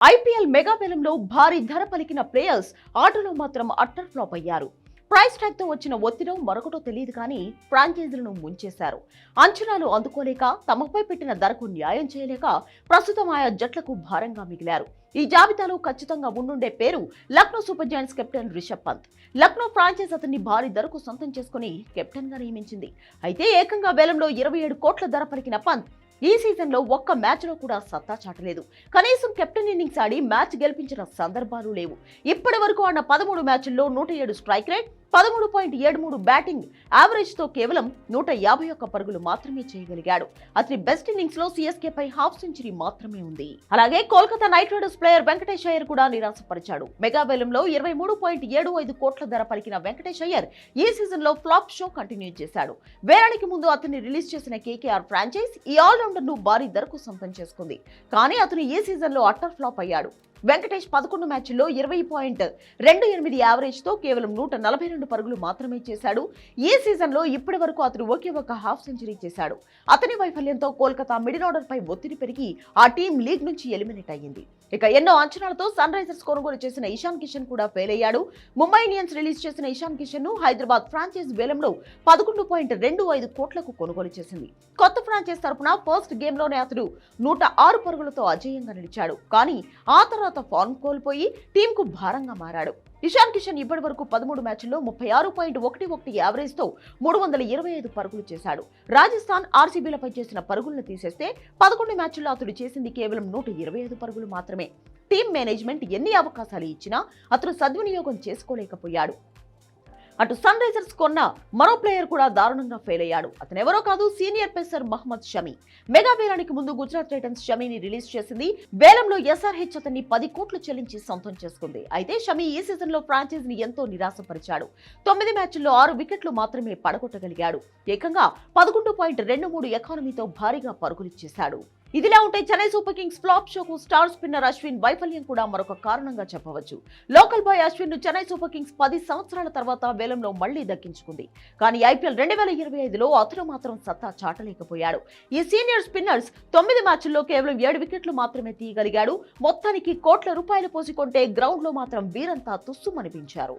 IPL mega వేలంలో భారీ ధర పలికిన ప్లేయర్స్ ఆటలో మాత్రం అట్టర్ ఫ్లాప్ అయ్యారు. ప్రైస్ ట్యాగ్ తో వచ్చిన ఒత్తిడో మరొకటో తెలియదు కానీ ఫ్రాంచైజీలను ముంచేశారు. అంచనాలు అందుకోలేక తమపై పెట్టిన ధరకు న్యాయం చేయలేక ప్రస్తుతం ఆయా జట్లకు భారంగా మిగిలారు. ఈ జాబితాలో ఖచ్చితంగా ఉండుండే పేరు Lucknow super giants captain Rishabh Pant. Lucknow franchise అతన్ని భారీ ధరకు సొంతం చేసుకుని కెప్టెన్ గా నియమించింది. అయితే ఏకంగా వేలంలో 27 కోట్ల ధర పలికిన పంత్ ఈ సీజన్ లో ఒక్క మ్యాచ్ లో కూడా సత్తా చాటలేదు. కనీసం కెప్టెన్ ఇన్నింగ్స్ ఆడి మ్యాచ్ గెలిపించిన సందర్భాలు లేవు. ఇప్పటి వరకు ఆడిన 13 మ్యాచ్ల్లో 107 స్ట్రైక్ రేట్, 13.73 బ్యాటింగ్ యావరేజ్ తో కేవలం 151 పరుగులు మాత్రమే చేయగలిగాడు. అతని బెస్ట్ ఇన్నింగ్స్ లో సిఎస్కే పై హాఫ్ సెంచరీ మాత్రమే ఉంది. అలాగే Kolkata night riders player Venkatesh Iyer కూడా నిరాశపరిచాడు. మెగా వేలంలో 23.75 కోట్ల ధర పలికిన వెంకటేష్ అయ్యర్ ఈ సీజన్ లో ఫ్లాప్ షో కంటిన్యూ చేశాడు. వేలానికి ముందు అతన్ని రిలీజ్ చేసిన కేకేఆర్ ఫ్రాంచైజ్ ఈ ఆల్రౌండర్ ను భారీ ధరకు సొంతం చేసుకుంది. కానీ అతను ఈ సీజన్ లో అట్టర్ ఫ్లాప్ అయ్యాడు. వెంకటేష్ 11 మ్యాచ్ల్లో 20.28 యావరేజ్ తో కేవలం 142 పరుగులు మాత్రమే చేశాడు. ఈ సీజన్ లో ఇప్పటి వరకు అతను ఒకే ఒక హాఫ్ సెంచరీ చేశాడు. అతని వైఫల్యంతో కోల్కతా మిడిల్ ఆర్డర్ పై ఒత్తిడి పెరిగి ఆ టీం లీగ్ నుంచి ఎలిమినేట్ అయ్యింది. ఇక ఎన్నో అంచనాలతో సన్ రైజర్స్ కొనుగోలు చేసిన ఇషాన్ కిషన్ కూడా ఫెయిల్ అయ్యాడు. ముంబై ఇండియన్స్ రిలీజ్ చేసిన ఇషాన్ కిషన్ ను హైదరాబాద్ ఫ్రాంచైజ్ వేలంలో 11.25 కోట్లకు కొనుగోలు చేసింది. కొత్త ఫ్రాంచైజ్ తరపున ఫస్ట్ గేమ్ లోనే అతడు 106 పరుగులతో అజేయంగా నిలిచాడు. కానీ ఆ తర్వాత ఫార్మ్ కోల్పోయి టీం కు భారంగా మారాడు. ఇషాన్ కిషన్ ఇప్పటి వరకు 13 మ్యాచ్ల్లో 36.11 యావరేజ్ తో 325 పరుగులు చేశాడు. రాజస్థాన్, ఆర్సీబీలపై చేసిన పరుగులను తీసేస్తే 11 మ్యాచ్ల్లో అతడు చేసింది కేవలం 125 పరుగులు మాత్రమే. టీం మేనేజ్మెంట్ ఎన్ని అవకాశాలు ఇచ్చినా అతడు సద్వినియోగం చేసుకోలేకపోయాడు. అటు సన్ రైజర్స్ కొన్న మరో ప్లేయర్ కూడా దారుణంగా ఫెయిల్ అయ్యాడు. అతనెవరో కాదు, senior pacer Mohammed Shami. Mega వేలానికి ముందు గుజరాత్ టైటన్స్ షమీని రిలీజ్ చేసింది. వేలంలో ఎస్ఆర్హెచ్ అతన్ని 10 కోట్లు చెల్లించి సొంతం చేసుకుంది. అయితే షమి ఈ సీజన్ లో ఫ్రాంచైజ్ ని ఎంతో నిరాశపరిచాడు. 9 మ్యాచ్ల్లో 6 వికెట్లు మాత్రమే పడగొట్టగలిగాడు. ఏకంగా 11.23 ఎకానమీతో భారీగా పరుగులిచ్చేశాడు. ఇదిలా ఉంటే చెన్నై సూపర్ కింగ్స్ ఫ్లాప్ షోకు స్టార్ స్పిన్నర్ అశ్విన్ వైఫల్యం కూడా మరొక కారణంగా చెప్పవచ్చు. లోకల్ బాయ్ అశ్విన్ ను చెన్నై సూపర్ కింగ్స్ 10 సంవత్సరాల తర్వాత వేలంలో మళ్లీ దక్కించుకుంది. కానీ ఐపీఎల్ 2025లో అతను మాత్రం సత్తా చాటలేకపోయాడు. ఈ సీనియర్ స్పిన్నర్స్ 9 మ్యాచ్ల్లో కేవలం 7 వికెట్లు మాత్రమే తీయగలిగాడు. మొత్తానికి కోట్ల రూపాయలు పోసి కొంటే గ్రౌండ్ లో మాత్రం వీరంతా తుస్సుమనిపించారు.